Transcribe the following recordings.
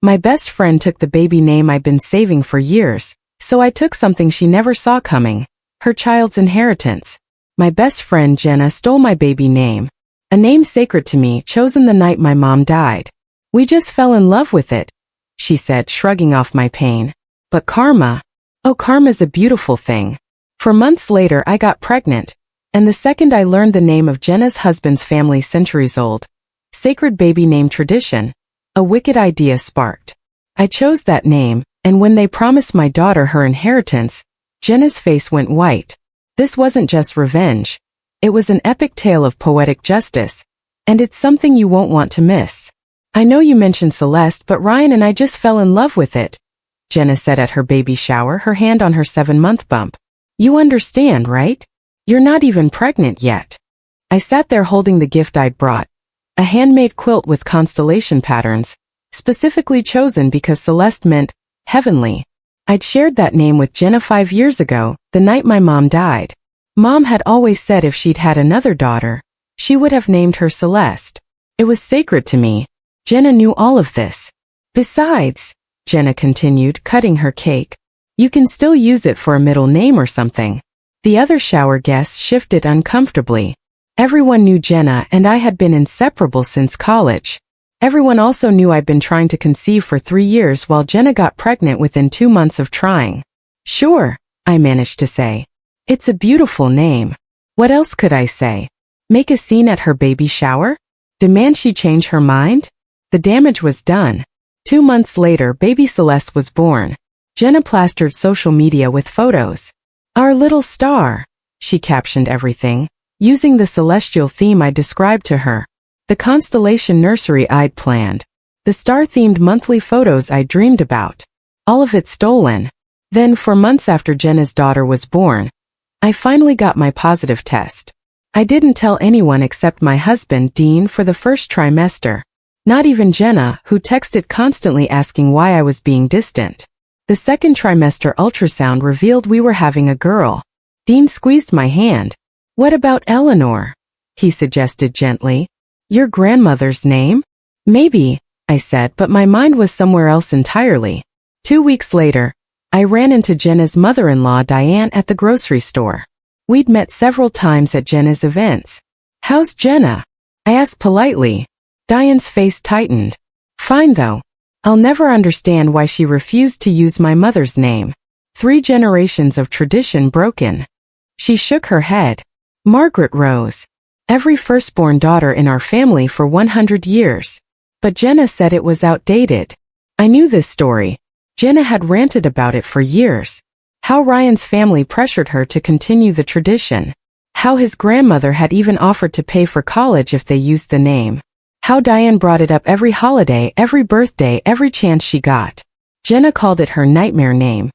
My best friend took the baby name I'd been saving for years, so I took something she never saw coming, her child's inheritance. My best friend Jenna stole my baby name, a name sacred to me, chosen the night my mom died. We just fell in love with it, she said, shrugging off my pain. But karma? Oh, karma's a beautiful thing. For months later I got pregnant, and the second I learned the name of Jenna's husband's family centuries old, sacred baby name tradition, a wicked idea sparked. I chose that name, and when they promised my daughter her inheritance, Jenna's face went white. This wasn't just revenge. It was an epic tale of poetic justice, and it's something you won't want to miss. I know you mentioned Celeste, but Ryan and I just fell in love with it, Jenna said at her baby shower, her hand on her 7-month bump. You understand, right? You're not even pregnant yet. I sat there holding the gift I'd brought, a handmade quilt with constellation patterns, specifically chosen because Celeste meant heavenly. I'd shared that name with Jenna 5 years ago, the night my mom died. Mom had always said if she'd had another daughter, she would have named her Celeste. It was sacred to me. Jenna knew all of this. Besides, Jenna continued, cutting her cake, you can still use it for a middle name or something. The other shower guests shifted uncomfortably. Everyone knew Jenna and I had been inseparable since college. Everyone also knew I'd been trying to conceive for 3 years while Jenna got pregnant within 2 months of trying. Sure, I managed to say. It's a beautiful name. What else could I say? Make a scene at her baby shower? Demand she change her mind? The damage was done. 2 months later, baby Celeste was born. Jenna plastered social media with photos. Our little star, she captioned everything, using the celestial theme I described to her. The constellation nursery I'd planned. The star-themed monthly photos I dreamed about. All of it stolen. Then, for months after Jenna's daughter was born, I finally got my positive test. I didn't tell anyone except my husband, Dean, for the first trimester. Not even Jenna, who texted constantly asking why I was being distant. The second trimester ultrasound revealed we were having a girl. Dean squeezed my hand. What about Eleanor? He suggested gently. Your grandmother's name? Maybe, I said, but my mind was somewhere else entirely. 2 weeks later, I ran into Jenna's mother-in-law Diane at the grocery store. We'd met several times at Jenna's events. How's Jenna? I asked politely. Diane's face tightened. Fine though. I'll never understand why she refused to use my mother's name. 3 generations of tradition broken. She shook her head. Margaret Rose. Every firstborn daughter in our family for 100 years. But Jenna said it was outdated. I knew this story. Jenna had ranted about it for years. How Ryan's family pressured her to continue the tradition. How his grandmother had even offered to pay for college if they used the name. How Diane brought it up every holiday, every birthday, every chance she got. Jenna called it her nightmare name,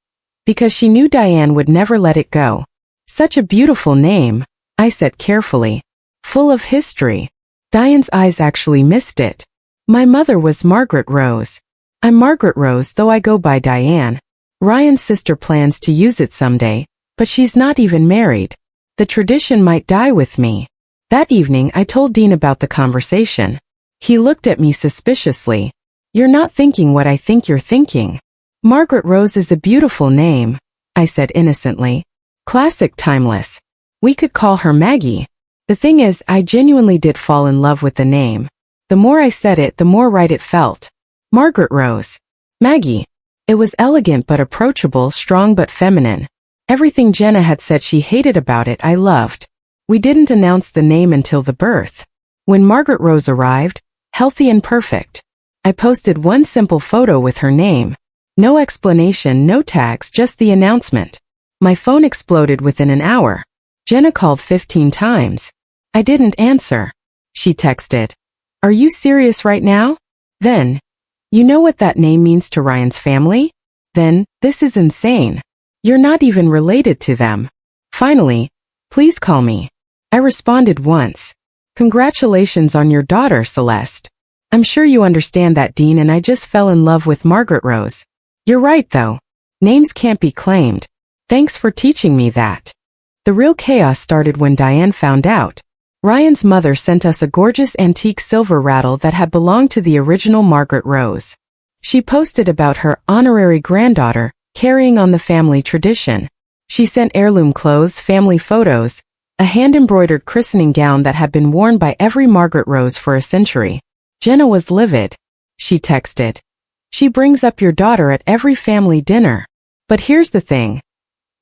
because she knew Diane would never let it go. Such a beautiful name, I said carefully. Full of history. Diane's eyes actually missed it. My mother was Margaret Rose. I'm Margaret Rose, though I go by Diane. Ryan's sister plans to use it someday, but she's not even married. The tradition might die with me. That evening I told Dean about the conversation. He looked at me suspiciously. You're not thinking what I think you're thinking. Margaret Rose is a beautiful name, I said innocently. Classic, timeless. We could call her Maggie. The thing is, I genuinely did fall in love with the name. The more I said it, the more right it felt. Margaret Rose. Maggie. It was elegant but approachable, strong but feminine. Everything Jenna had said she hated about it, I loved. We didn't announce the name until the birth. When Margaret Rose arrived, healthy and perfect, I posted one simple photo with her name. No explanation, no tags, just the announcement. My phone exploded within an hour. Jenna called 15 times. I didn't answer. She texted, "Are you serious right now?" Then, "You know what that name means to Ryan's family?" Then, "This is insane. You're not even related to them." Finally, "Please call me." I responded once. "Congratulations on your daughter, Celeste. I'm sure you understand that, Dean, and I just fell in love with Margaret Rose. You're right, though. Names can't be claimed. Thanks for teaching me that." The real chaos started when Diane found out. Ryan's mother sent us a gorgeous antique silver rattle that had belonged to the original Margaret Rose. She posted about her honorary granddaughter carrying on the family tradition. She sent heirloom clothes, family photos, a hand-embroidered christening gown that had been worn by every Margaret Rose for a century. Jenna was livid. She texted, "She brings up your daughter at every family dinner." But here's the thing.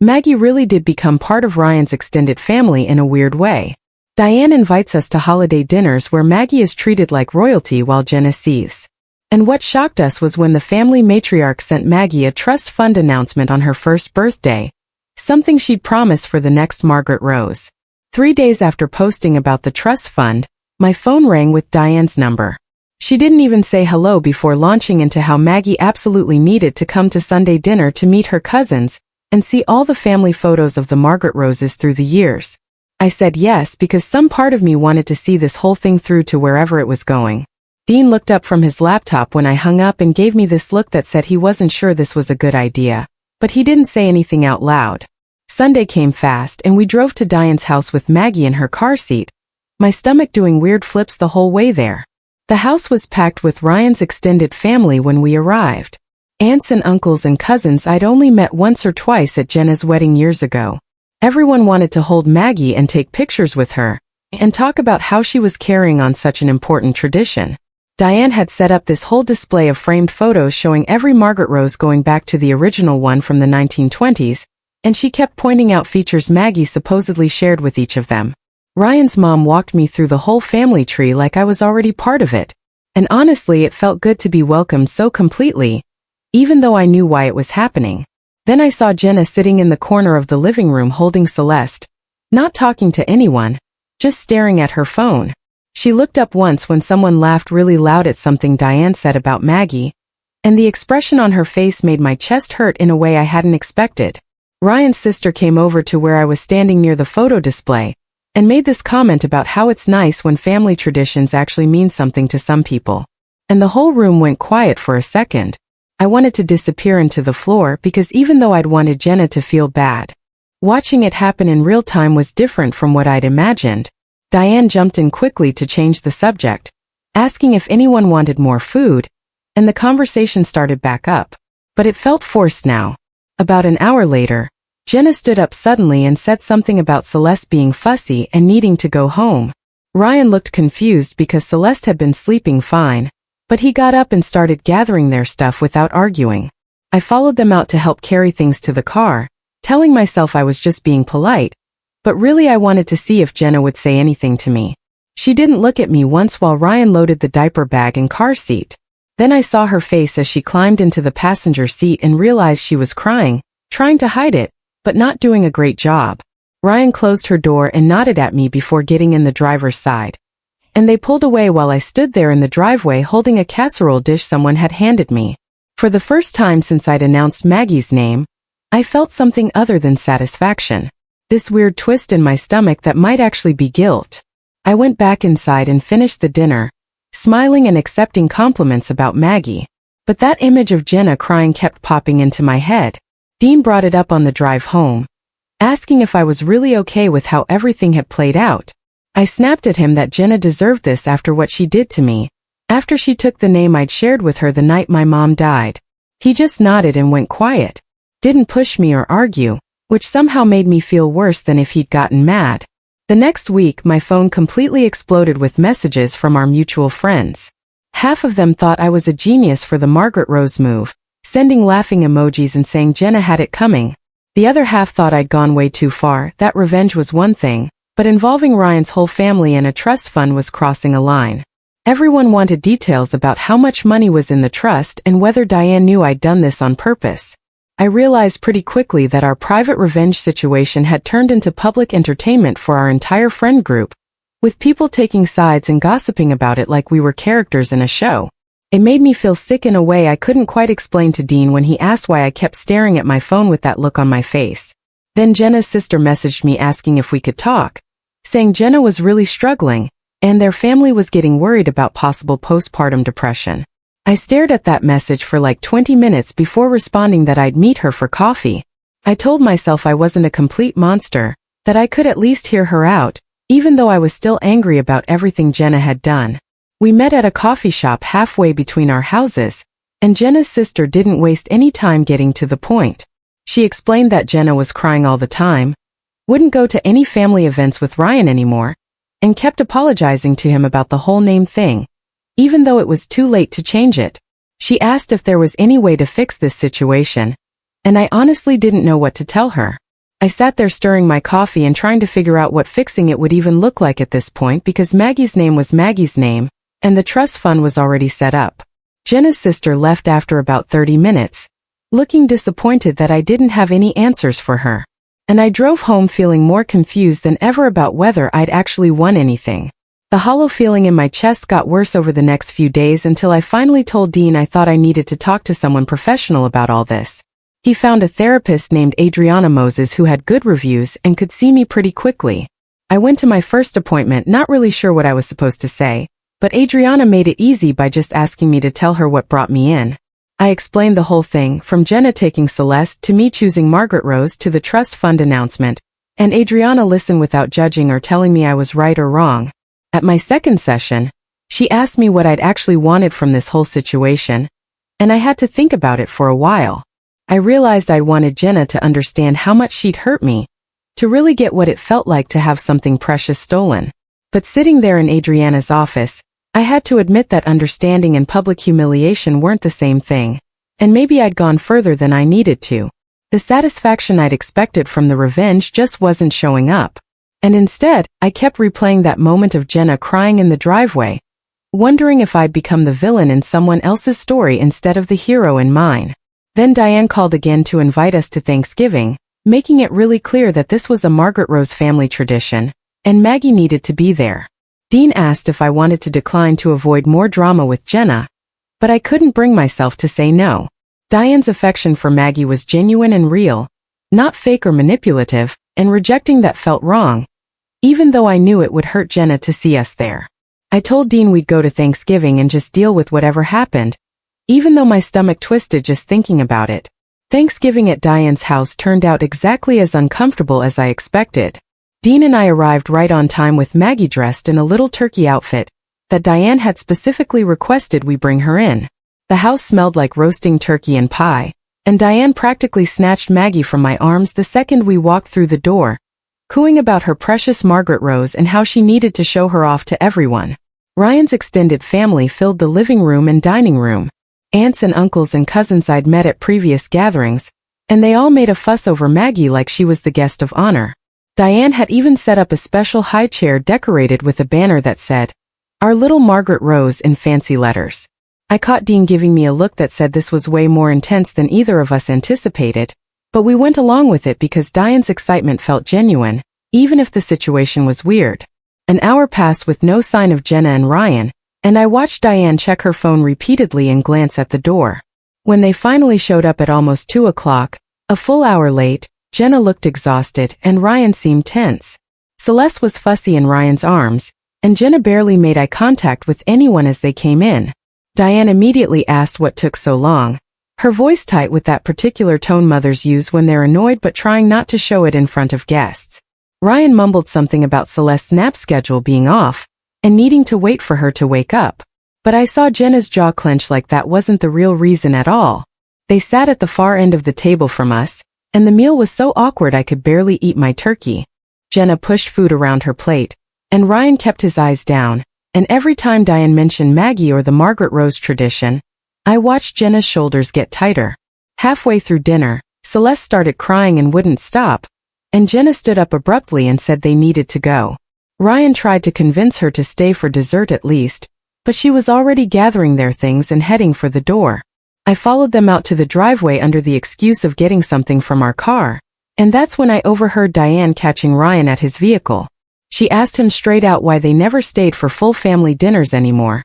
Maggie really did become part of Ryan's extended family in a weird way. Diane invites us to holiday dinners where Maggie is treated like royalty while Jenna sees. And what shocked us was when the family matriarch sent Maggie a trust fund announcement on her first birthday, something she'd promised for the next Margaret Rose. 3 days after posting about the trust fund, my phone rang with Diane's number. She didn't even say hello before launching into how Maggie absolutely needed to come to Sunday dinner to meet her cousins and see all the family photos of the Margaret Roses through the years. I said yes because some part of me wanted to see this whole thing through to wherever it was going. Dean looked up from his laptop when I hung up and gave me this look that said he wasn't sure this was a good idea, but he didn't say anything out loud. Sunday came fast and we drove to Diane's house with Maggie in her car seat, my stomach doing weird flips the whole way there. The house was packed with Ryan's extended family when we arrived. Aunts and uncles and cousins I'd only met once or twice at Jenna's wedding years ago. Everyone wanted to hold Maggie and take pictures with her, and talk about how she was carrying on such an important tradition. Diane had set up this whole display of framed photos showing every Margaret Rose going back to the original one from the 1920s, and she kept pointing out features Maggie supposedly shared with each of them. Ryan's mom walked me through the whole family tree like I was already part of it. And honestly, it felt good to be welcomed so completely, even though I knew why it was happening. Then I saw Jenna sitting in the corner of the living room holding Celeste, not talking to anyone, just staring at her phone. She looked up once when someone laughed really loud at something Diane said about Maggie, and the expression on her face made my chest hurt in a way I hadn't expected. Ryan's sister came over to where I was standing near the photo display, and made this comment about how it's nice when family traditions actually mean something to some people. And the whole room went quiet for a second. I wanted to disappear into the floor because even though I'd wanted Jenna to feel bad, watching it happen in real time was different from what I'd imagined. Diane jumped in quickly to change the subject, asking if anyone wanted more food, and the conversation started back up. But it felt forced now. About an hour later, Jenna stood up suddenly and said something about Celeste being fussy and needing to go home. Ryan looked confused because Celeste had been sleeping fine, but he got up and started gathering their stuff without arguing. I followed them out to help carry things to the car, telling myself I was just being polite, but really I wanted to see if Jenna would say anything to me. She didn't look at me once while Ryan loaded the diaper bag and car seat. Then I saw her face as she climbed into the passenger seat and realized she was crying, trying to hide it, but not doing a great job. Ryan closed her door and nodded at me before getting in the driver's side. And they pulled away while I stood there in the driveway holding a casserole dish someone had handed me. For the first time since I'd announced Maggie's name, I felt something other than satisfaction. This weird twist in my stomach that might actually be guilt. I went back inside and finished the dinner, smiling and accepting compliments about Maggie. But that image of Jenna crying kept popping into my head. Dean brought it up on the drive home, asking if I was really okay with how everything had played out. I snapped at him that Jenna deserved this after what she did to me, after she took the name I'd shared with her the night my mom died. He just nodded and went quiet, didn't push me or argue, which somehow made me feel worse than if he'd gotten mad. The next week, my phone completely exploded with messages from our mutual friends. Half of them thought I was a genius for the Margaret Rose move, sending laughing emojis and saying Jenna had it coming. The other half thought I'd gone way too far, that revenge was one thing, but involving Ryan's whole family and a trust fund was crossing a line. Everyone wanted details about how much money was in the trust and whether Diane knew I'd done this on purpose. I realized pretty quickly that our private revenge situation had turned into public entertainment for our entire friend group, with people taking sides and gossiping about it like we were characters in a show. It made me feel sick in a way I couldn't quite explain to Dean when he asked why I kept staring at my phone with that look on my face. Then Jenna's sister messaged me asking if we could talk, saying Jenna was really struggling, and their family was getting worried about possible postpartum depression. I stared at that message for like 20 minutes before responding that I'd meet her for coffee. I told myself I wasn't a complete monster, that I could at least hear her out, even though I was still angry about everything Jenna had done. We met at a coffee shop halfway between our houses, And Jenna's sister didn't waste any time getting to the point. She explained that Jenna was crying all the time, wouldn't go to any family events with Ryan anymore, and kept apologizing to him about the whole name thing, even though it was too late to change it. She asked if there was any way to fix this situation, and I honestly didn't know what to tell her. I sat there stirring my coffee and trying to figure out what fixing it would even look like at this point, because Maggie's name was Maggie's name, and the trust fund was already set up. Jenna's sister left after about 30 minutes, looking disappointed that I didn't have any answers for her. And I drove home feeling more confused than ever about whether I'd actually won anything. The hollow feeling in my chest got worse over the next few days until I finally told Dean I thought I needed to talk to someone professional about all this. He found a therapist named Adriana Moses who had good reviews and could see me pretty quickly. I went to my first appointment not really sure what I was supposed to say, but Adriana made it easy by just asking me to tell her what brought me in. I explained the whole thing, from Jenna taking Celeste to me choosing Margaret Rose to the trust fund announcement, and Adriana listened without judging or telling me I was right or wrong. At my second session, she asked me what I'd actually wanted from this whole situation, and I had to think about it for a while. I realized I wanted Jenna to understand how much she'd hurt me, to really get what it felt like to have something precious stolen. But sitting there in Adriana's office, I had to admit that understanding and public humiliation weren't the same thing, and maybe I'd gone further than I needed to. The satisfaction I'd expected from the revenge just wasn't showing up. And instead, I kept replaying that moment of Jenna crying in the driveway, wondering if I'd become the villain in someone else's story instead of the hero in mine. Then Diane called again to invite us to Thanksgiving, making it really clear that this was a Margaret Rose family tradition, and Maggie needed to be there. Dean asked if I wanted to decline to avoid more drama with Jenna, but I couldn't bring myself to say no. Diane's affection for Maggie was genuine and real, not fake or manipulative, and rejecting that felt wrong, even though I knew it would hurt Jenna to see us there. I told Dean we'd go to Thanksgiving and just deal with whatever happened, even though my stomach twisted just thinking about it. Thanksgiving at Diane's house turned out exactly as uncomfortable as I expected. Dean and I arrived right on time with Maggie dressed in a little turkey outfit that Diane had specifically requested we bring her in. The house smelled like roasting turkey and pie, and Diane practically snatched Maggie from my arms the second we walked through the door, cooing about her precious Margaret Rose and how she needed to show her off to everyone. Ryan's extended family filled the living room and dining room. Aunts and uncles and cousins I'd met at previous gatherings, and they all made a fuss over Maggie like she was the guest of honor. Diane had even set up a special high chair decorated with a banner that said, "Our little Margaret Rose" in fancy letters. I caught Dean giving me a look that said this was way more intense than either of us anticipated, but we went along with it because Diane's excitement felt genuine, even if the situation was weird. An hour passed with no sign of Jenna and Ryan, and I watched Diane check her phone repeatedly and glance at the door. When they finally showed up at almost 2 o'clock, a full hour late, Jenna looked exhausted and Ryan seemed tense. Celeste was fussy in Ryan's arms, and Jenna barely made eye contact with anyone as they came in. Diane immediately asked what took so long, her voice tight with that particular tone mothers use when they're annoyed but trying not to show it in front of guests. Ryan mumbled something about Celeste's nap schedule being off, and needing to wait for her to wake up. But I saw Jenna's jaw clench like that wasn't the real reason at all. They sat at the far end of the table from us, and the meal was so awkward I could barely eat my turkey. Jenna pushed food around her plate, and Ryan kept his eyes down, and every time Diane mentioned Maggie or the Margaret Rose tradition, I watched Jenna's shoulders get tighter. Halfway through dinner, Celeste started crying and wouldn't stop, and Jenna stood up abruptly and said they needed to go. Ryan tried to convince her to stay for dessert at least, but she was already gathering their things and heading for the door. I followed them out to the driveway under the excuse of getting something from our car, and that's when I overheard Diane catching Ryan at his vehicle. She asked him straight out why they never stayed for full family dinners anymore,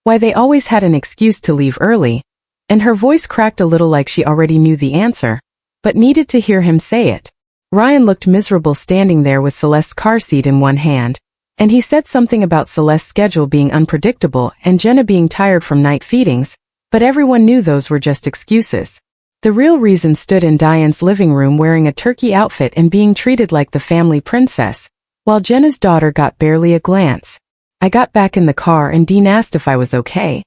why they always had an excuse to leave early, and her voice cracked a little like she already knew the answer, but needed to hear him say it. Ryan looked miserable standing there with Celeste's car seat in one hand, and he said something about Celeste's schedule being unpredictable and Jenna being tired from night feedings, but everyone knew those were just excuses. The real reason stood in Diane's living room wearing a turkey outfit and being treated like the family princess, while Jenna's daughter got barely a glance. I got back in the car and Dean asked if I was okay,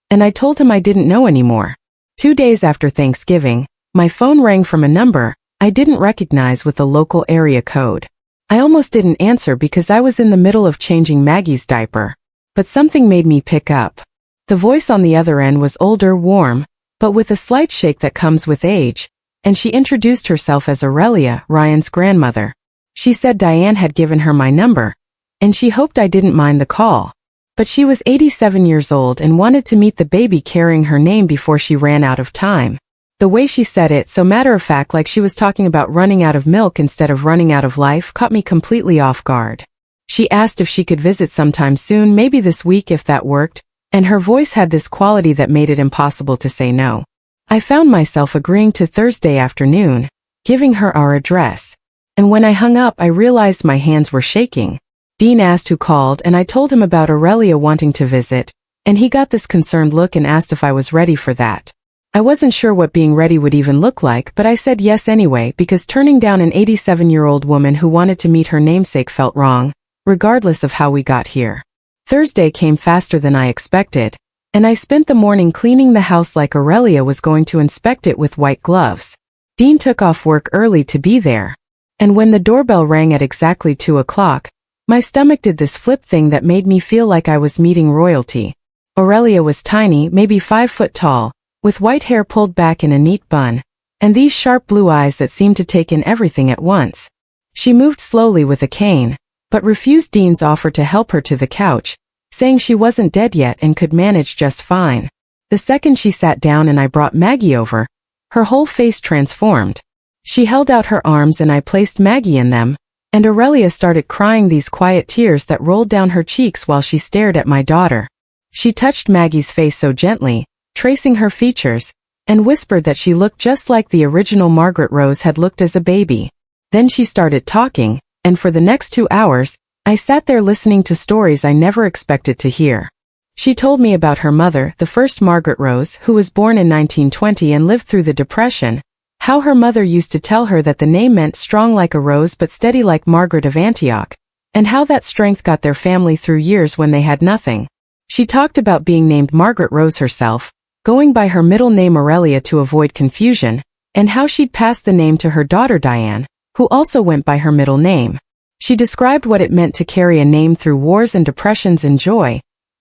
and I told him I didn't know anymore. 2 days after Thanksgiving, my phone rang from a number I didn't recognize with a local area code. I almost didn't answer because I was in the middle of changing Maggie's diaper. But something made me pick up. The voice on the other end was older, warm, but with a slight shake that comes with age, and she introduced herself as Aurelia, Ryan's grandmother. She said Diane had given her my number, and she hoped I didn't mind the call. But she was 87 years old and wanted to meet the baby carrying her name before she ran out of time. The way she said it, so matter-of-fact, like she was talking about running out of milk instead of running out of life, caught me completely off guard. She asked if she could visit sometime soon, maybe this week if that worked, and her voice had this quality that made it impossible to say no. I found myself agreeing to Thursday afternoon, giving her our address. And when I hung up, I realized my hands were shaking. Dean asked who called, and I told him about Aurelia wanting to visit, and he got this concerned look and asked if I was ready for that. I wasn't sure what being ready would even look like, but I said yes anyway because turning down an 87-year-old woman who wanted to meet her namesake felt wrong, regardless of how we got here. Thursday came faster than I expected, and I spent the morning cleaning the house like Aurelia was going to inspect it with white gloves. Dean took off work early to be there. And when the doorbell rang at exactly 2 o'clock, my stomach did this flip thing that made me feel like I was meeting royalty. Aurelia was tiny, maybe 5 foot tall, with white hair pulled back in a neat bun, and these sharp blue eyes that seemed to take in everything at once. She moved slowly with a cane, but refused Dean's offer to help her to the couch, saying she wasn't dead yet and could manage just fine. The second she sat down and I brought Maggie over, her whole face transformed. She held out her arms and I placed Maggie in them, and Aurelia started crying these quiet tears that rolled down her cheeks while she stared at my daughter. She touched Maggie's face so gently, tracing her features, and whispered that she looked just like the original Margaret Rose had looked as a baby. Then she started talking, and for the next 2 hours, I sat there listening to stories I never expected to hear. She told me about her mother, the first Margaret Rose, who was born in 1920 and lived through the Depression, how her mother used to tell her that the name meant strong like a rose but steady like Margaret of Antioch, and how that strength got their family through years when they had nothing. She talked about being named Margaret Rose herself, going by her middle name Aurelia to avoid confusion, and how she'd passed the name to her daughter Diane, who also went by her middle name. She described what it meant to carry a name through wars and depressions and joy,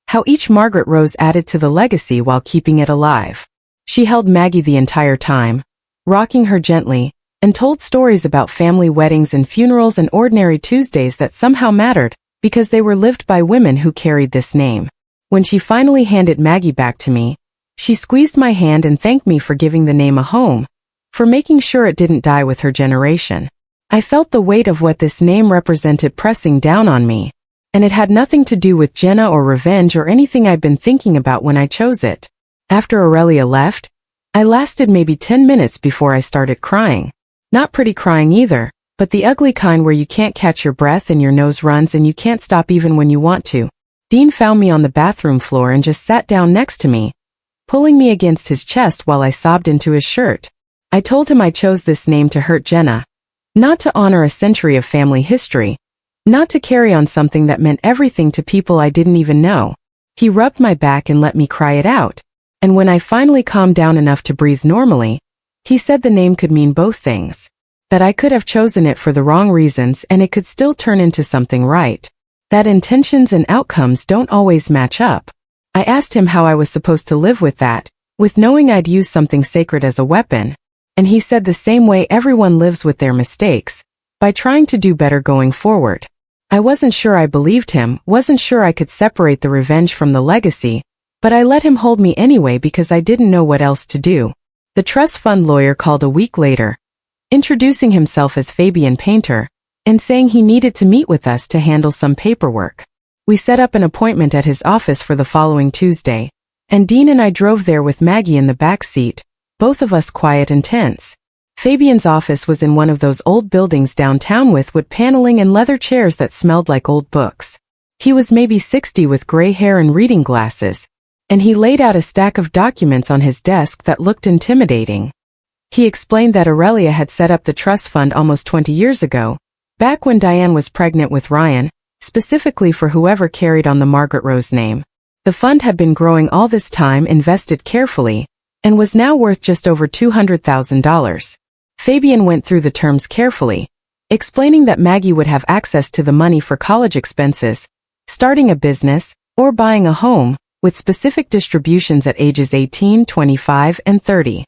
how each Margaret Rose added to the legacy while keeping it alive. She held Maggie the entire time, rocking her gently, and told stories about family weddings and funerals and ordinary Tuesdays that somehow mattered because they were lived by women who carried this name. When she finally handed Maggie back to me, she squeezed my hand and thanked me for giving the name a home, for making sure it didn't die with her generation. I felt the weight of what this name represented pressing down on me, and it had nothing to do with Jenna or revenge or anything I'd been thinking about when I chose it. After Aurelia left, I lasted maybe 10 minutes before I started crying. Not pretty crying either, but the ugly kind where you can't catch your breath and your nose runs and you can't stop even when you want to. Dean found me on the bathroom floor and just sat down next to me, pulling me against his chest while I sobbed into his shirt. I told him I chose this name to hurt Jenna, not to honor a century of family history, not to carry on something that meant everything to people I didn't even know. He rubbed my back and let me cry it out, and when I finally calmed down enough to breathe normally, he said the name could mean both things, that I could have chosen it for the wrong reasons and it could still turn into something right, that intentions and outcomes don't always match up. I asked him how I was supposed to live with that, with knowing I'd use something sacred as a weapon, and he said the same way everyone lives with their mistakes, by trying to do better going forward. I wasn't sure I believed him, wasn't sure I could separate the revenge from the legacy, but I let him hold me anyway because I didn't know what else to do. The trust fund lawyer called a week later, introducing himself as Fabian Painter, and saying he needed to meet with us to handle some paperwork. We set up an appointment at his office for the following Tuesday, and Dean and I drove there with Maggie in the back seat, both of us quiet and tense. Fabian's office was in one of those old buildings downtown with wood paneling and leather chairs that smelled like old books. He was maybe 60 with gray hair and reading glasses, and he laid out a stack of documents on his desk that looked intimidating. He explained that Aurelia had set up the trust fund almost 20 years ago, back when Diane was pregnant with Ryan, specifically for whoever carried on the Margaret Rose name. The fund had been growing all this time, invested carefully, and was now worth just over $200,000. Fabian went through the terms carefully, explaining that Maggie would have access to the money for college expenses, starting a business, or buying a home, with specific distributions at ages 18, 25, and 30.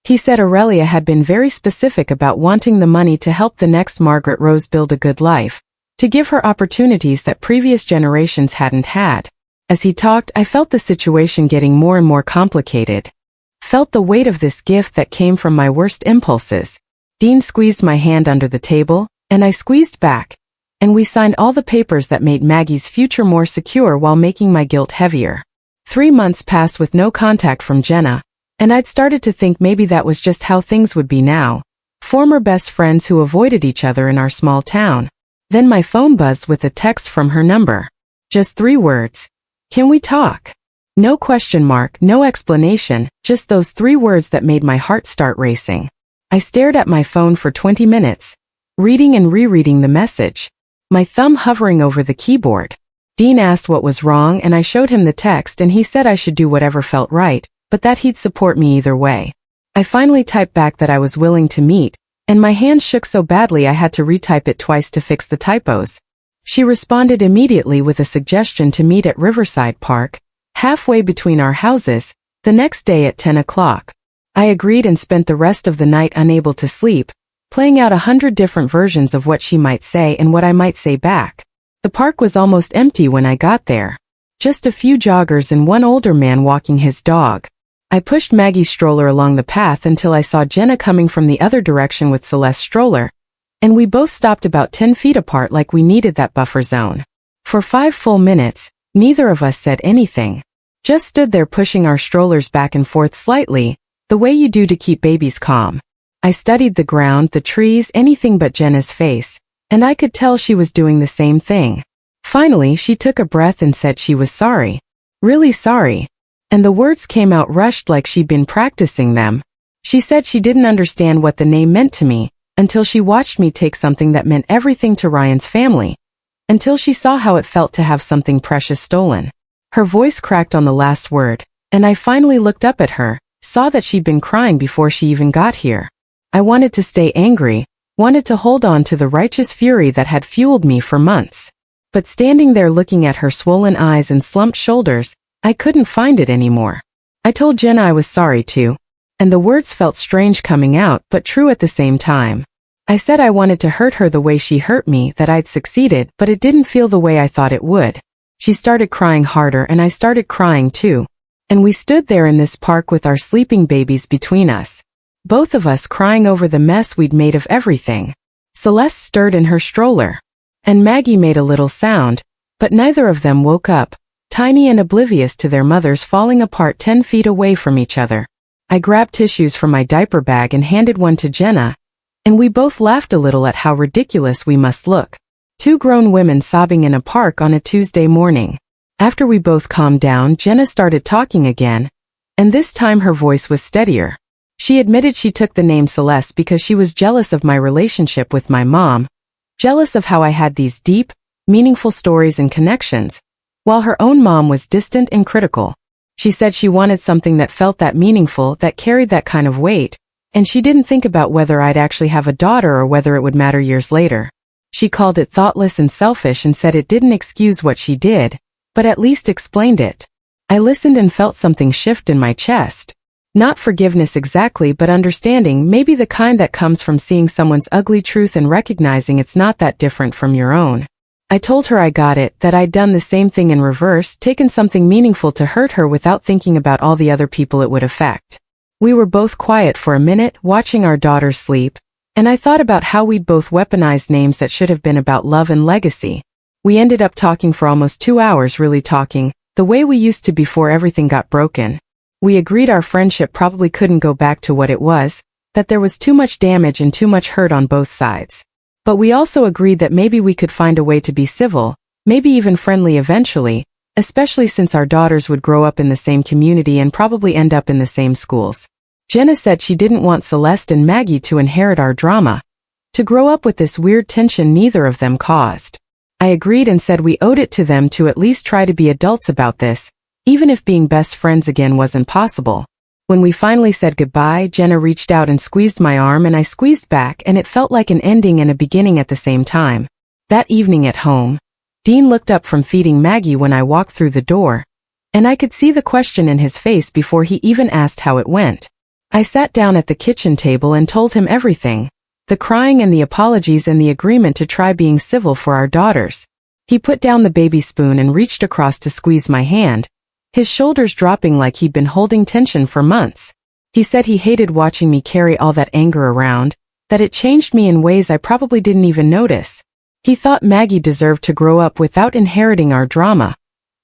He said Aurelia had been very specific about wanting the money to help the next Margaret Rose build a good life, to give her opportunities that previous generations hadn't had. As he talked, I felt the situation getting more and more complicated. Felt the weight of this gift that came from my worst impulses. Dean squeezed my hand under the table, and I squeezed back, and we signed all the papers that made Maggie's future more secure while making my guilt heavier. 3 months passed with no contact from Jenna, and I'd started to think maybe that was just how things would be now. Former best friends who avoided each other in our small town. Then my phone buzzed with a text from her number. Just 3 words. Can we talk? No question mark, no explanation, just those 3 words that made my heart start racing. I stared at my phone for 20 minutes, reading and rereading the message, my thumb hovering over the keyboard. Dean asked what was wrong and I showed him the text and he said I should do whatever felt right, but that he'd support me either way. I finally typed back that I was willing to meet, and my hand shook so badly I had to retype it twice to fix the typos. She responded immediately with a suggestion to meet at Riverside Park, halfway between our houses, the next day at 10 o'clock. I agreed and spent the rest of the night unable to sleep, playing out 100 different versions of what she might say and what I might say back. The park was almost empty when I got there. Just a few joggers and one older man walking his dog. I pushed Maggie's stroller along the path until I saw Jenna coming from the other direction with Celeste's stroller, and we both stopped about 10 feet apart like we needed that buffer zone. For 5 full minutes, neither of us said anything. Just stood there pushing our strollers back and forth slightly, the way you do to keep babies calm. I studied the ground, the trees, anything but Jenna's face, and I could tell she was doing the same thing. Finally, she took a breath and said she was sorry. Really sorry. And the words came out rushed like she'd been practicing them. She said she didn't understand what the name meant to me, until she watched me take something that meant everything to Ryan's family, until she saw how it felt to have something precious stolen. Her voice cracked on the last word, and I finally looked up at her, saw that she'd been crying before she even got here. I wanted to stay angry, wanted to hold on to the righteous fury that had fueled me for months. But standing there looking at her swollen eyes and slumped shoulders, I couldn't find it anymore. I told Jenna I was sorry too, and the words felt strange coming out but true at the same time. I said I wanted to hurt her the way she hurt me, that I'd succeeded, but it didn't feel the way I thought it would. She started crying harder and I started crying too. And we stood there in this park with our sleeping babies between us. Both of us crying over the mess we'd made of everything. Celeste stirred in her stroller. And Maggie made a little sound, but neither of them woke up, tiny and oblivious to their mothers falling apart 10 feet away from each other. I grabbed tissues from my diaper bag and handed one to Jenna, and we both laughed a little at how ridiculous we must look. 2 grown women sobbing in a park on a Tuesday morning. After we both calmed down, Jenna started talking again, and this time her voice was steadier. She admitted she took the name Celeste because she was jealous of my relationship with my mom, jealous of how I had these deep, meaningful stories and connections, while her own mom was distant and critical. She said she wanted something that felt that meaningful, that carried that kind of weight, and she didn't think about whether I'd actually have a daughter or whether it would matter years later. She called it thoughtless and selfish and said it didn't excuse what she did, but at least explained it. I listened and felt something shift in my chest. Not forgiveness exactly, but understanding, maybe the kind that comes from seeing someone's ugly truth and recognizing it's not that different from your own. I told her I got it, that I'd done the same thing in reverse, taken something meaningful to hurt her without thinking about all the other people it would affect. We were both quiet for a minute, watching our daughters sleep, and I thought about how we'd both weaponized names that should have been about love and legacy. We ended up talking for almost 2 hours, really talking, the way we used to before everything got broken. We agreed our friendship probably couldn't go back to what it was, that there was too much damage and too much hurt on both sides. But we also agreed that maybe we could find a way to be civil, maybe even friendly eventually, especially since our daughters would grow up in the same community and probably end up in the same schools. Jenna said she didn't want Celeste and Maggie to inherit our drama, to grow up with this weird tension neither of them caused. I agreed and said we owed it to them to at least try to be adults about this, even if being best friends again wasn't possible. When we finally said goodbye, Jenna reached out and squeezed my arm and I squeezed back, and it felt like an ending and a beginning at the same time. That evening at home, Dean looked up from feeding Maggie when I walked through the door, and I could see the question in his face before he even asked how it went. I sat down at the kitchen table and told him everything, the crying and the apologies and the agreement to try being civil for our daughters. He put down the baby spoon and reached across to squeeze my hand, his shoulders dropping like he'd been holding tension for months. He said he hated watching me carry all that anger around, that it changed me in ways I probably didn't even notice. He thought Maggie deserved to grow up without inheriting our drama,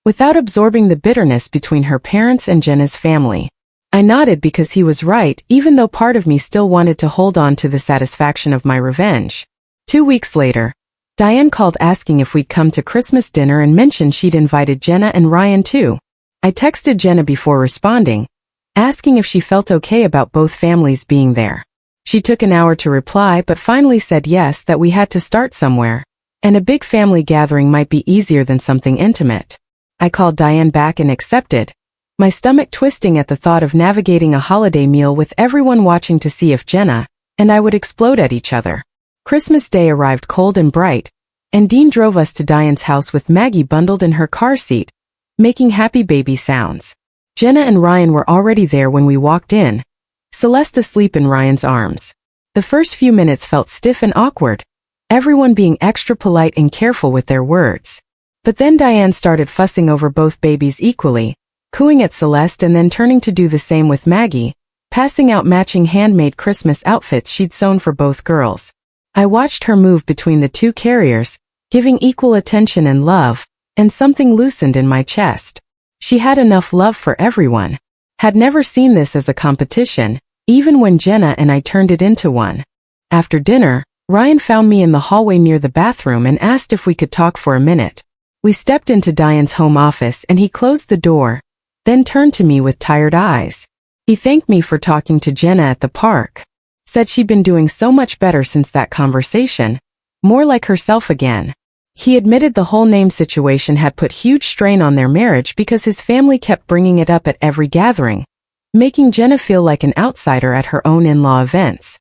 without absorbing the bitterness between her parents and Jenna's family. I nodded because he was right, even though part of me still wanted to hold on to the satisfaction of my revenge. 2 weeks later, Diane called asking if we'd come to Christmas dinner and mentioned she'd invited Jenna and Ryan too. I texted Jenna before responding, asking if she felt okay about both families being there. She took an hour to reply but finally said yes, that we had to start somewhere, and a big family gathering might be easier than something intimate. I called Diane back and accepted, my stomach twisting at the thought of navigating a holiday meal with everyone watching to see if Jenna and I would explode at each other. Christmas Day arrived cold and bright, and Dean drove us to Diane's house with Maggie bundled in her car seat, making happy baby sounds. Jenna and Ryan were already there when we walked in, Celeste asleep in Ryan's arms. The first few minutes felt stiff and awkward, everyone being extra polite and careful with their words. But then Diane started fussing over both babies equally, cooing at Celeste and then turning to do the same with Maggie, passing out matching handmade Christmas outfits she'd sewn for both girls. I watched her move between the two carriers, giving equal attention and love, and something loosened in my chest. She had enough love for everyone. Had never seen this as a competition, even when Jenna and I turned it into one. After dinner, Ryan found me in the hallway near the bathroom and asked if we could talk for a minute. We stepped into Diane's home office and he closed the door, then turned to me with tired eyes. He thanked me for talking to Jenna at the park, said she'd been doing so much better since that conversation, more like herself again. He admitted the whole name situation had put huge strain on their marriage because his family kept bringing it up at every gathering, making Jenna feel like an outsider at her own in-law events.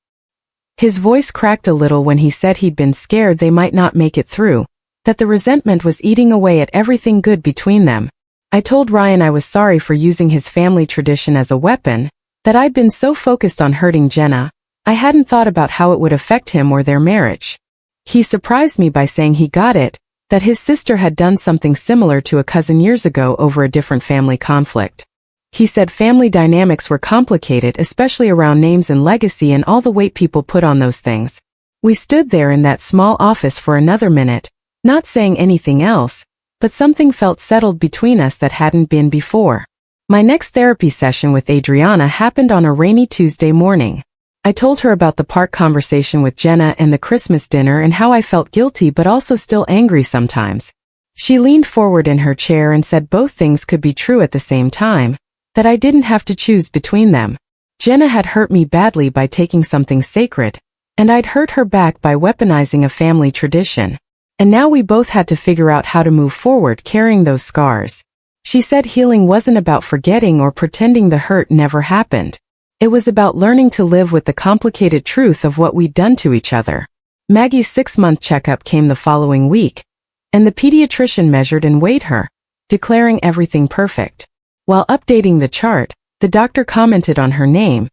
His voice cracked a little when he said he'd been scared they might not make it through, that the resentment was eating away at everything good between them. I told Ryan I was sorry for using his family tradition as a weapon, that I'd been so focused on hurting Jenna, I hadn't thought about how it would affect him or their marriage. He surprised me by saying he got it, that his sister had done something similar to a cousin years ago over a different family conflict. He said family dynamics were complicated, especially around names and legacy and all the weight people put on those things. We stood there in that small office for another minute, not saying anything else, but something felt settled between us that hadn't been before. My next therapy session with Adriana happened on a rainy Tuesday morning. I told her about the park conversation with Jenna and the Christmas dinner and how I felt guilty but also still angry sometimes. She leaned forward in her chair and said both things could be true at the same time, that I didn't have to choose between them. Jenna had hurt me badly by taking something sacred, and I'd hurt her back by weaponizing a family tradition. And now we both had to figure out how to move forward carrying those scars. She said healing wasn't about forgetting or pretending the hurt never happened. It was about learning to live with the complicated truth of what we'd done to each other. Maggie's 6-month checkup came the following week, and the pediatrician measured and weighed her, declaring everything perfect. While updating the chart, the doctor commented on her name,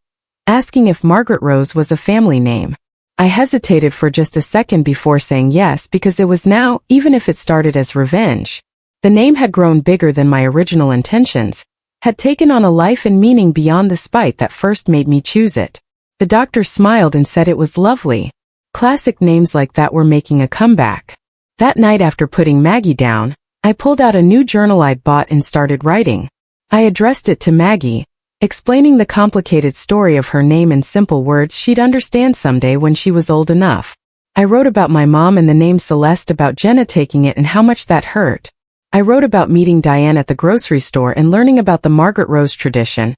asking if Margaret Rose was a family name. I hesitated for just a second before saying yes because it was now, even if it started as revenge. The name had grown bigger than my original intentions, had taken on a life and meaning beyond the spite that first made me choose it. The doctor smiled and said it was lovely. Classic names like that were making a comeback. That night after putting Maggie down, I pulled out a new journal I'd bought and started writing. I addressed it to Maggie, explaining the complicated story of her name in simple words she'd understand someday when she was old enough. I wrote about my mom and the name Celeste, about Jenna taking it and how much that hurt. I wrote about meeting Diane at the grocery store and learning about the Margaret Rose tradition,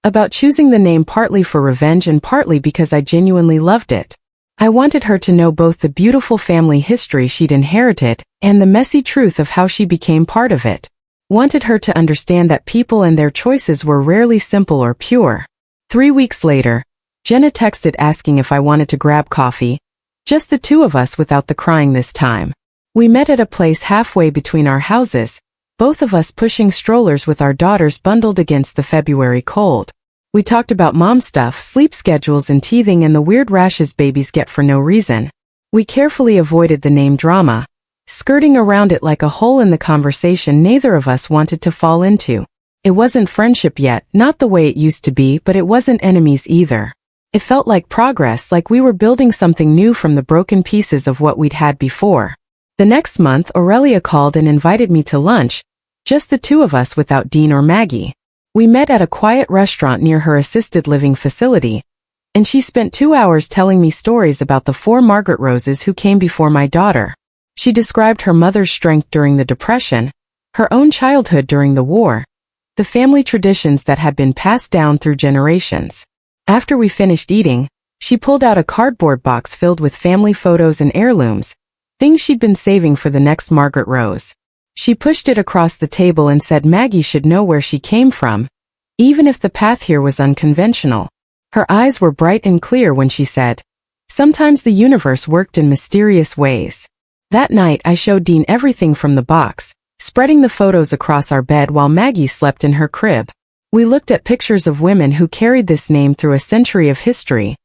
about choosing the name partly for revenge and partly because I genuinely loved it. I wanted her to know both the beautiful family history she'd inherited and the messy truth of how she became part of it. Wanted her to understand that people and their choices were rarely simple or pure. 3 weeks later, Jenna texted asking if I wanted to grab coffee. Just the two of us without the crying this time. We met at a place halfway between our houses, both of us pushing strollers with our daughters bundled against the February cold. We talked about mom stuff, sleep schedules and teething and the weird rashes babies get for no reason. We carefully avoided the name drama, skirting around it like a hole in the conversation neither of us wanted to fall into. It wasn't friendship yet, not the way it used to be, but it wasn't enemies either. It felt like progress, like we were building something new from the broken pieces of what we'd had before. The next month, Aurelia called and invited me to lunch, just the two of us without Dean or Maggie. We met at a quiet restaurant near her assisted living facility, and she spent 2 hours telling me stories about the 4 Margaret Roses who came before my daughter. She described her mother's strength during the Depression, her own childhood during the war, the family traditions that had been passed down through generations. After we finished eating, she pulled out a cardboard box filled with family photos and heirlooms, things she'd been saving for the next Margaret Rose. She pushed it across the table and said Maggie should know where she came from, even if the path here was unconventional. Her eyes were bright and clear when she said, "Sometimes the universe worked in mysterious ways." That night I showed Dean everything from the box, spreading the photos across our bed while Maggie slept in her crib. We looked at pictures of women who carried this name through a century of history,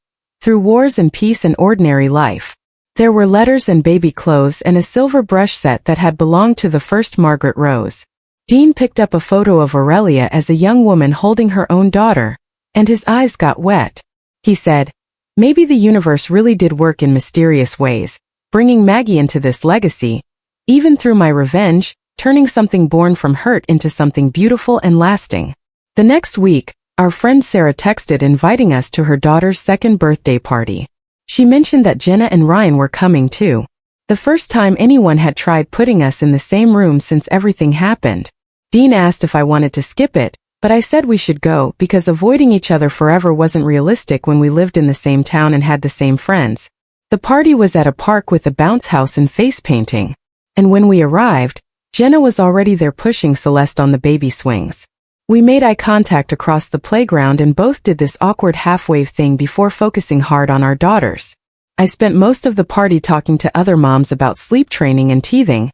through wars and peace and ordinary life. There were letters and baby clothes and a silver brush set that had belonged to the first Margaret Rose. Dean picked up a photo of Aurelia as a young woman holding her own daughter, and his eyes got wet. He said, "Maybe the universe really did work in mysterious ways, bringing Maggie into this legacy, even through my revenge, turning something born from hurt into something beautiful and lasting." The next week, our friend Sarah texted inviting us to her daughter's 2nd birthday party. She mentioned that Jenna and Ryan were coming too. The first time anyone had tried putting us in the same room since everything happened. Dean asked if I wanted to skip it, but I said we should go because avoiding each other forever wasn't realistic when we lived in the same town and had the same friends. The party was at a park with a bounce house and face painting. And when we arrived, Jenna was already there pushing Celeste on the baby swings. We made eye contact across the playground and both did this awkward half-wave thing before focusing hard on our daughters. I spent most of the party talking to other moms about sleep training and teething,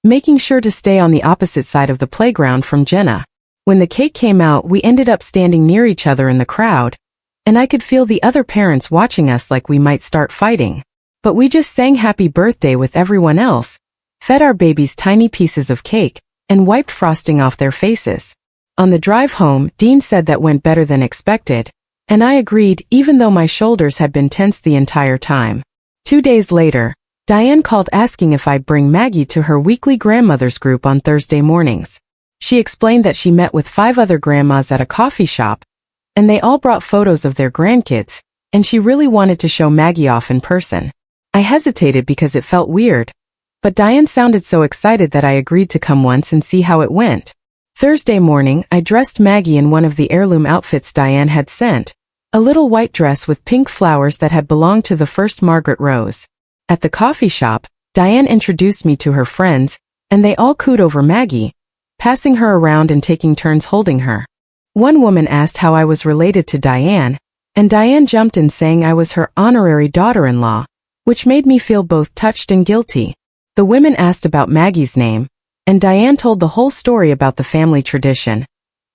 making sure to stay on the opposite side of the playground from Jenna. When the cake came out, we ended up standing near each other in the crowd, and I could feel the other parents watching us like we might start fighting. But we just sang happy birthday with everyone else, fed our babies tiny pieces of cake, and wiped frosting off their faces. On the drive home, Dean said that went better than expected, and I agreed even though my shoulders had been tense the entire time. 2 days later, Diane called asking if I'd bring Maggie to her weekly grandmother's group on Thursday mornings. She explained that she met with 5 other grandmas at a coffee shop, and they all brought photos of their grandkids, and she really wanted to show Maggie off in person. I hesitated because it felt weird, but Diane sounded so excited that I agreed to come once and see how it went. Thursday morning, I dressed Maggie in one of the heirloom outfits Diane had sent, a little white dress with pink flowers that had belonged to the first Margaret Rose. At the coffee shop, Diane introduced me to her friends, and they all cooed over Maggie, passing her around and taking turns holding her. One woman asked how I was related to Diane, and Diane jumped in saying I was her honorary daughter-in-law, which made me feel both touched and guilty. The women asked about Maggie's name, and Diane told the whole story about the family tradition,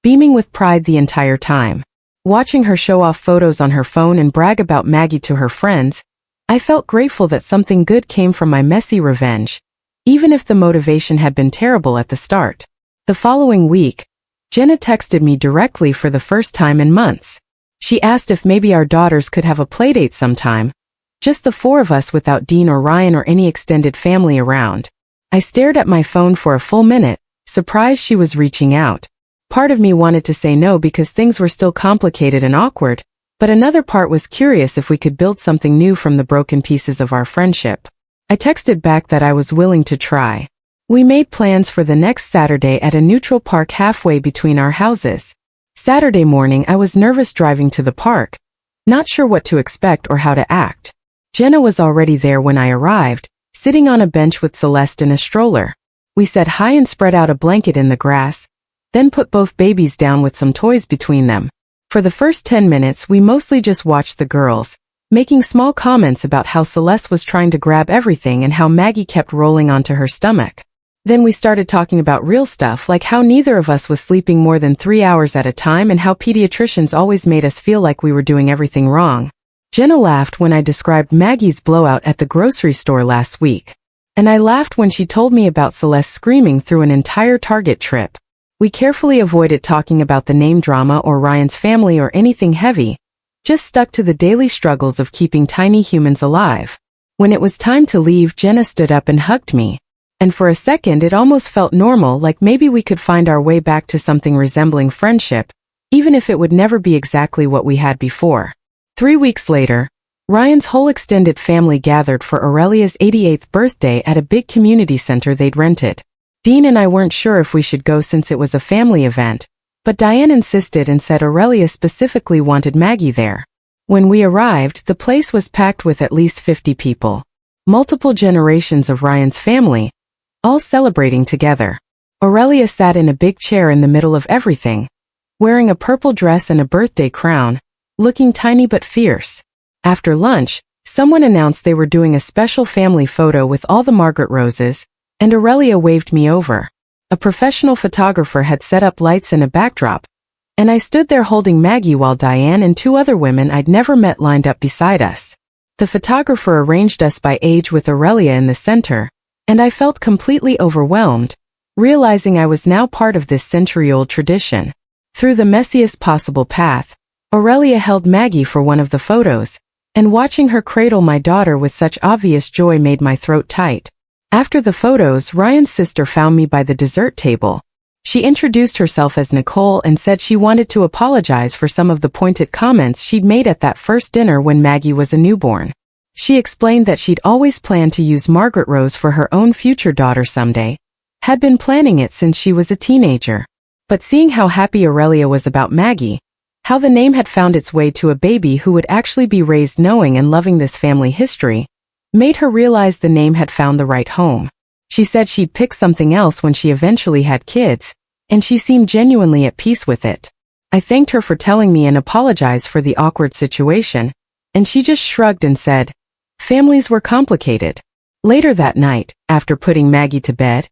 beaming with pride the entire time. Watching her show off photos on her phone and brag about Maggie to her friends, I felt grateful that something good came from my messy revenge, even if the motivation had been terrible at the start. The following week, Jenna texted me directly for the first time in months. She asked if maybe our daughters could have a playdate sometime, just the 4 of us without Dean or Ryan or any extended family around. I stared at my phone for a full minute, surprised she was reaching out. Part of me wanted to say no because things were still complicated and awkward, but another part was curious if we could build something new from the broken pieces of our friendship. I texted back that I was willing to try. We made plans for the next Saturday at a neutral park halfway between our houses. Saturday morning I was nervous driving to the park, not sure what to expect or how to act. Jenna was already there when I arrived, sitting on a bench with Celeste in a stroller. We said hi and spread out a blanket in the grass, then put both babies down with some toys between them. For the first 10 minutes we mostly just watched the girls, making small comments about how Celeste was trying to grab everything and how Maggie kept rolling onto her stomach. Then we started talking about real stuff like how neither of us was sleeping more than 3 hours at a time and how pediatricians always made us feel like we were doing everything wrong. Jenna laughed when I described Maggie's blowout at the grocery store last week. And I laughed when she told me about Celeste screaming through an entire Target trip. We carefully avoided talking about the name drama or Ryan's family or anything heavy, just stuck to the daily struggles of keeping tiny humans alive. When it was time to leave, Jenna stood up and hugged me. And for a second it almost felt normal, like maybe we could find our way back to something resembling friendship, even if it would never be exactly what we had before. 3 weeks later, Ryan's whole extended family gathered for Aurelia's 88th birthday at a big community center they'd rented. Dean and I weren't sure if we should go since it was a family event, but Diane insisted and said Aurelia specifically wanted Maggie there. When we arrived, the place was packed with at least 50 people. Multiple generations of Ryan's family, all celebrating together. Aurelia sat in a big chair in the middle of everything, wearing a purple dress and a birthday crown, looking tiny but fierce. After lunch, someone announced they were doing a special family photo with all the Margaret Roses, and Aurelia waved me over. A professional photographer had set up lights and a backdrop, and I stood there holding Maggie while Diane and 2 other women I'd never met lined up beside us. The photographer arranged us by age with Aurelia in the center, and I felt completely overwhelmed, realizing I was now part of this century-old tradition. Through the messiest possible path, Aurelia held Maggie for one of the photos, and watching her cradle my daughter with such obvious joy made my throat tight. After the photos, Ryan's sister found me by the dessert table. She introduced herself as Nicole and said she wanted to apologize for some of the pointed comments she'd made at that first dinner when Maggie was a newborn. She explained that she'd always planned to use Margaret Rose for her own future daughter someday, had been planning it since she was a teenager. But seeing how happy Aurelia was about Maggie, how the name had found its way to a baby who would actually be raised knowing and loving this family history, made her realize the name had found the right home. She said she'd pick something else when she eventually had kids, and she seemed genuinely at peace with it. I thanked her for telling me and apologized for the awkward situation, and she just shrugged and said, families were complicated. Later that night, after putting Maggie to bed,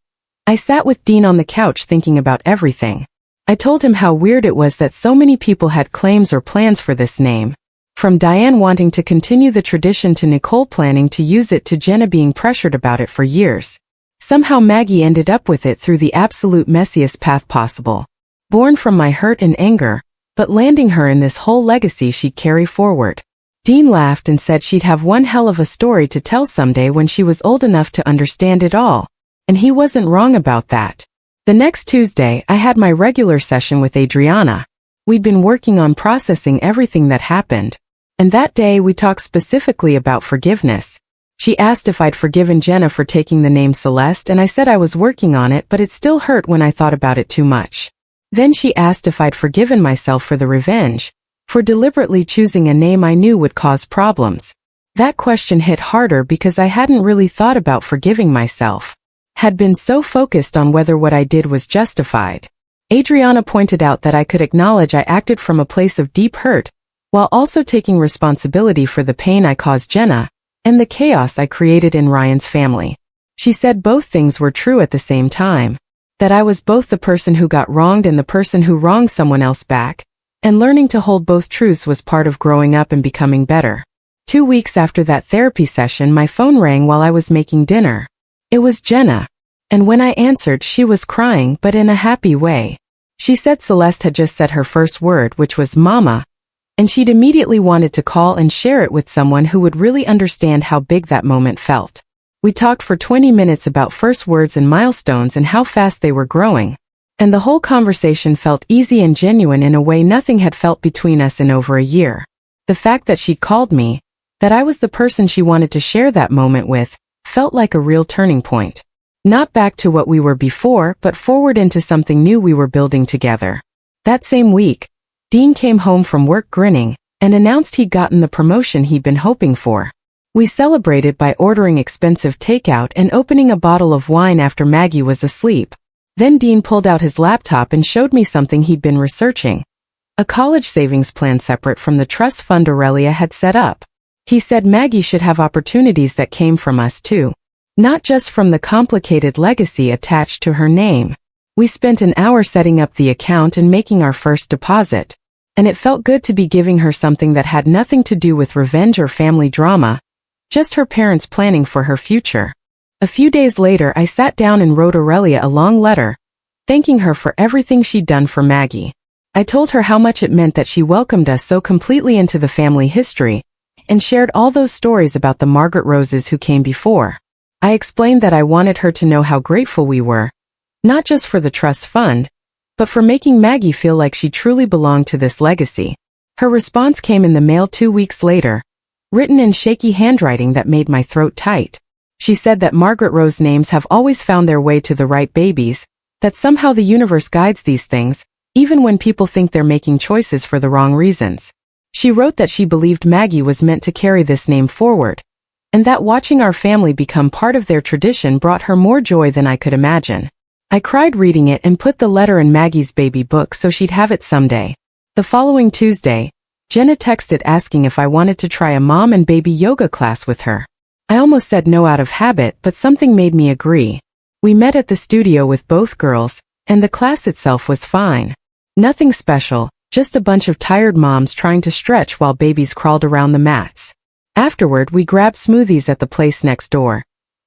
I sat with Dean on the couch thinking about everything. I told him how weird it was that so many people had claims or plans for this name. From Diane wanting to continue the tradition to Nicole planning to use it to Jenna being pressured about it for years. Somehow Maggie ended up with it through the absolute messiest path possible. Born from my hurt and anger, but landing her in this whole legacy she'd carry forward. Dean laughed and said she'd have one hell of a story to tell someday when she was old enough to understand it all. And he wasn't wrong about that. The next Tuesday, I had my regular session with Adriana. We'd been working on processing everything that happened. And that day we talked specifically about forgiveness. She asked if I'd forgiven Jenna for taking the name Celeste, and I said I was working on it, but it still hurt when I thought about it too much. Then she asked if I'd forgiven myself for the revenge, for deliberately choosing a name I knew would cause problems. That question hit harder because I hadn't really thought about forgiving myself. Had been so focused on whether what I did was justified. Adriana pointed out that I could acknowledge I acted from a place of deep hurt, while also taking responsibility for the pain I caused Jenna, and the chaos I created in Ryan's family. She said both things were true at the same time. That I was both the person who got wronged and the person who wronged someone else back, and learning to hold both truths was part of growing up and becoming better. 2 weeks after that therapy session, my phone rang while I was making dinner. It was Jenna. And when I answered, she was crying, but in a happy way. She said Celeste had just said her first word, which was mama, and she'd immediately wanted to call and share it with someone who would really understand how big that moment felt. We talked for 20 minutes about first words and milestones and how fast they were growing. And the whole conversation felt easy and genuine in a way nothing had felt between us in over a year. The fact that she'd called me, that I was the person she wanted to share that moment with, felt like a real turning point. Not back to what we were before, but forward into something new we were building together. That same week, Dean came home from work grinning, and announced he'd gotten the promotion he'd been hoping for. We celebrated by ordering expensive takeout and opening a bottle of wine after Maggie was asleep. Then Dean pulled out his laptop and showed me something he'd been researching. a college savings plan separate from the trust fund Aurelia had set up. He said Maggie should have opportunities that came from us too, not just from the complicated legacy attached to her name. We spent an hour setting up the account and making our first deposit, and it felt good to be giving her something that had nothing to do with revenge or family drama, just her parents planning for her future. A few days later, I sat down and wrote Aurelia a long letter, thanking her for everything she'd done for Maggie. I told her how much it meant that she welcomed us so completely into the family history, and shared all those stories about the Margaret Roses who came before. I explained that I wanted her to know how grateful we were, not just for the trust fund, but for making Maggie feel like she truly belonged to this legacy. Her response came in the mail 2 weeks later, written in shaky handwriting that made my throat tight. She said that Margaret Rose names have always found their way to the right babies, that somehow the universe guides these things, even when people think they're making choices for the wrong reasons. She wrote that she believed Maggie was meant to carry this name forward, and that watching our family become part of their tradition brought her more joy than I could imagine. I cried reading it and put the letter in Maggie's baby book so she'd have it someday. The following Tuesday, Jenna texted asking if I wanted to try a mom and baby yoga class with her. I almost said no out of habit, but something made me agree. We met at the studio with both girls, and the class itself was fine. Nothing special, just a bunch of tired moms trying to stretch while babies crawled around the mats. Afterward, we grabbed smoothies at the place next door,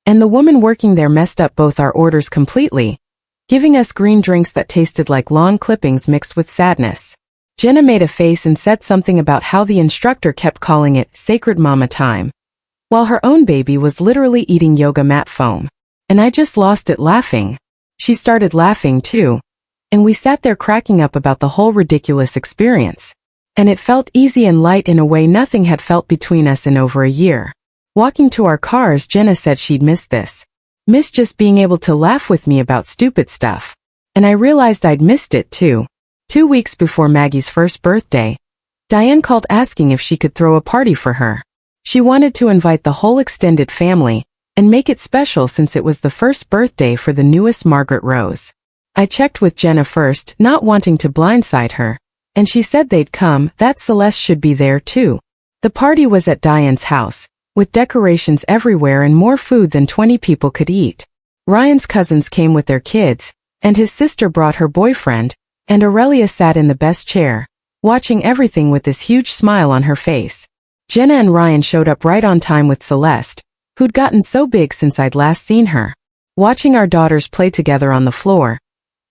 and the woman working there messed up both our orders completely, giving us green drinks that tasted like lawn clippings mixed with sadness. Jenna made a face and said something about how the instructor kept calling it sacred mama time, while her own baby was literally eating yoga mat foam. And I just lost it laughing. She started laughing too, and we sat there cracking up about the whole ridiculous experience. And it felt easy and light in a way nothing had felt between us in over a year. Walking to our cars, Jenna said she'd miss this. Miss just being able to laugh with me about stupid stuff. And I realized I'd missed it too. 2 weeks before Maggie's first birthday, Diane called asking if she could throw a party for her. She wanted to invite the whole extended family, and make it special since it was the first birthday for the newest Margaret Rose. I checked with Jenna first, not wanting to blindside her, and she said they'd come, that Celeste should be there too. The party was at Diane's house, with decorations everywhere and more food than 20 people could eat. Ryan's cousins came with their kids, and his sister brought her boyfriend, and Aurelia sat in the best chair, watching everything with this huge smile on her face. Jenna and Ryan showed up right on time with Celeste, who'd gotten so big since I'd last seen her. Watching our daughters play together on the floor,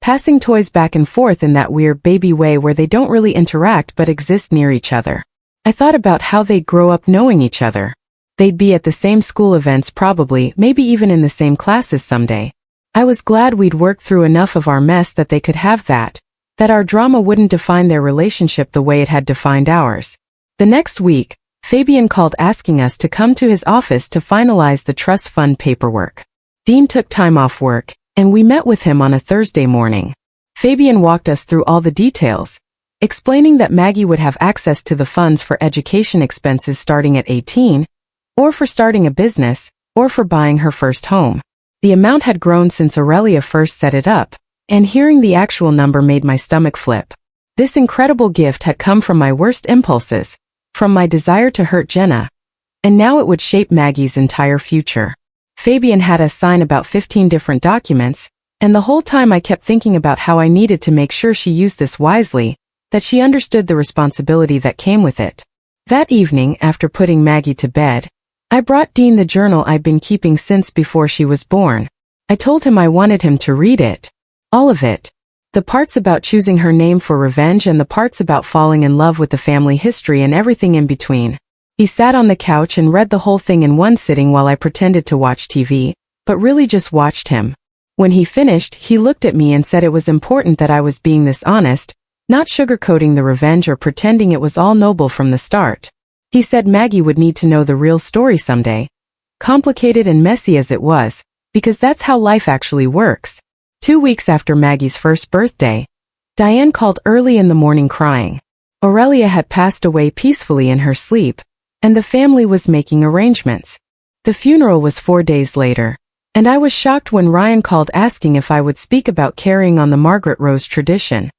passing toys back and forth in that weird baby way where they don't really interact but exist near each other. I thought about how they'd grow up knowing each other. They'd be at the same school events probably, maybe even in the same classes someday. I was glad we'd worked through enough of our mess that they could have that our drama wouldn't define their relationship the way it had defined ours. The next week, Fabian called asking us to come to his office to finalize the trust fund paperwork. Dean took time off work, and we met with him on a Thursday morning. Fabian walked us through all the details, explaining that Maggie would have access to the funds for education expenses starting at 18, or for starting a business, or for buying her first home. The amount had grown since Aurelia first set it up, and hearing the actual number made my stomach flip. This incredible gift had come from my worst impulses, from my desire to hurt Jenna, and now it would shape Maggie's entire future. Fabian had us sign about 15 different documents, and the whole time I kept thinking about how I needed to make sure she used this wisely, that she understood the responsibility that came with it. That evening, after putting Maggie to bed, I brought Dean the journal I'd been keeping since before she was born. I told him I wanted him to read it. All of it. The parts about choosing her name for revenge and the parts about falling in love with the family history and everything in between. He sat on the couch and read the whole thing in one sitting while I pretended to watch TV, but really just watched him. When he finished, he looked at me and said it was important that I was being this honest, not sugarcoating the revenge or pretending it was all noble from the start. He said Maggie would need to know the real story someday, complicated and messy as it was, because that's how life actually works. 2 weeks after Maggie's first birthday, Diane called early in the morning crying. Aurelia had passed away peacefully in her sleep, and the family was making arrangements. The funeral was 4 days later, and I was shocked when Ryan called asking if I would speak about carrying on the Margaret Rose tradition.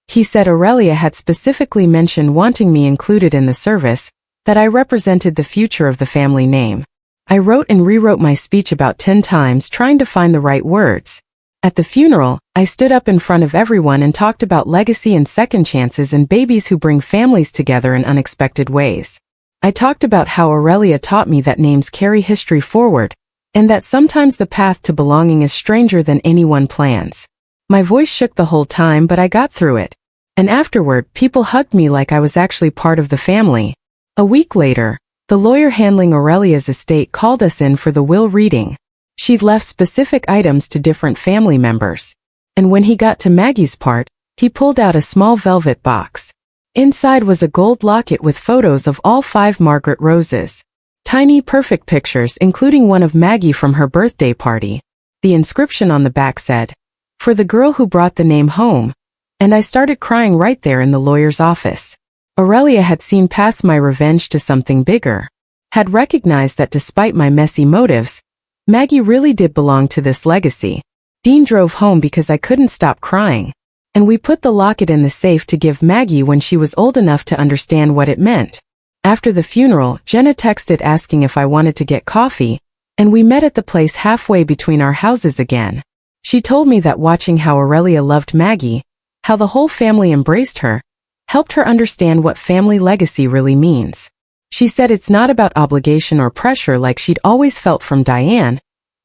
He said Aurelia had specifically mentioned wanting me included in the service, that I represented the future of the family name. I wrote and rewrote my speech about 10 times trying to find the right words. At the funeral, I stood up in front of everyone and talked about legacy and second chances and babies who bring families together in unexpected ways. I talked about how Aurelia taught me that names carry history forward, and that sometimes the path to belonging is stranger than anyone plans. My voice shook the whole time, but I got through it. And afterward, people hugged me like I was actually part of the family. A week later, the lawyer handling Aurelia's estate called us in for the will reading. She'd left specific items to different family members. And when he got to Maggie's part, he pulled out a small velvet box. Inside was a gold locket with photos of all 5 Margaret Roses. Tiny, perfect pictures, including one of Maggie from her birthday party. The inscription on the back said, "For the girl who brought the name home." And I started crying right there in the lawyer's office. Aurelia had seen past my revenge to something bigger. Had recognized that despite my messy motives, Maggie really did belong to this legacy. Dean drove home because I couldn't stop crying. And we put the locket in the safe to give Maggie when she was old enough to understand what it meant. After the funeral, Jenna texted asking if I wanted to get coffee, and we met at the place halfway between our houses again. She told me that watching how Aurelia loved Maggie, how the whole family embraced her, helped her understand what family legacy really means. She said it's not about obligation or pressure like she'd always felt from Diane,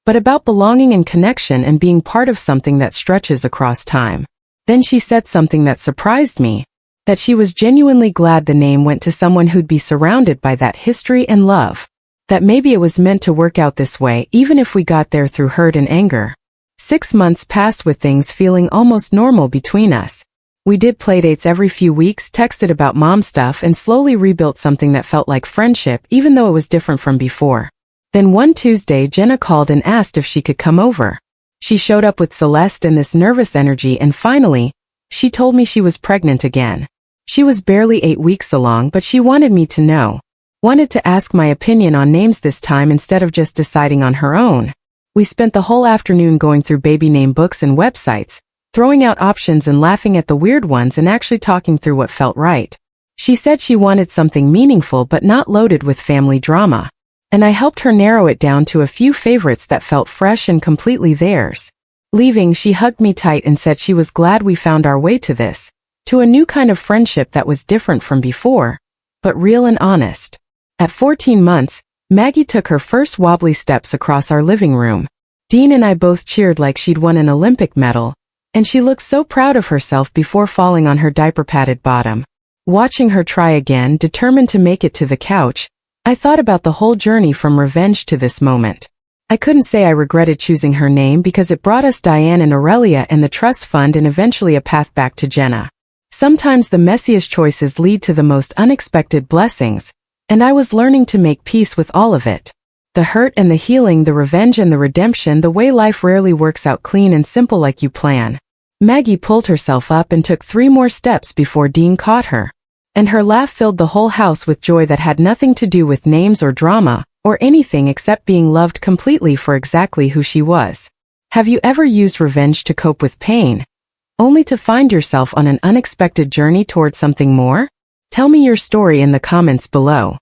but about belonging and connection and being part of something that stretches across time. Then she said something that surprised me, that she was genuinely glad the name went to someone who'd be surrounded by that history and love. That maybe it was meant to work out this way even if we got there through hurt and anger. 6 months passed with things feeling almost normal between us. We did playdates every few weeks, texted about mom stuff, and slowly rebuilt something that felt like friendship even though it was different from before. Then one Tuesday Jenna called and asked if she could come over. She showed up with Celeste and this nervous energy, and finally, she told me she was pregnant again. She was barely 8 weeks along, but she wanted me to know. Wanted to ask my opinion on names this time instead of just deciding on her own. We spent the whole afternoon going through baby name books and websites, throwing out options and laughing at the weird ones and actually talking through what felt right. She said she wanted something meaningful but not loaded with family drama. And I helped her narrow it down to a few favorites that felt fresh and completely theirs. Leaving, she hugged me tight and said she was glad we found our way to this, to a new kind of friendship that was different from before, but real and honest. At 14 months, Maggie took her first wobbly steps across our living room. Dean and I both cheered like she'd won an Olympic medal, and she looked so proud of herself before falling on her diaper-padded bottom. Watching her try again, determined to make it to the couch, I thought about the whole journey from revenge to this moment. I couldn't say I regretted choosing her name because it brought us Diane and Aurelia and the trust fund and eventually a path back to Jenna. Sometimes the messiest choices lead to the most unexpected blessings, and I was learning to make peace with all of it. The hurt and the healing, the revenge and the redemption, the way life rarely works out clean and simple like you plan. Maggie pulled herself up and took 3 more steps before Dean caught her. And her laugh filled the whole house with joy that had nothing to do with names or drama, or anything except being loved completely for exactly who she was. Have you ever used revenge to cope with pain, only to find yourself on an unexpected journey toward something more? Tell me your story in the comments below.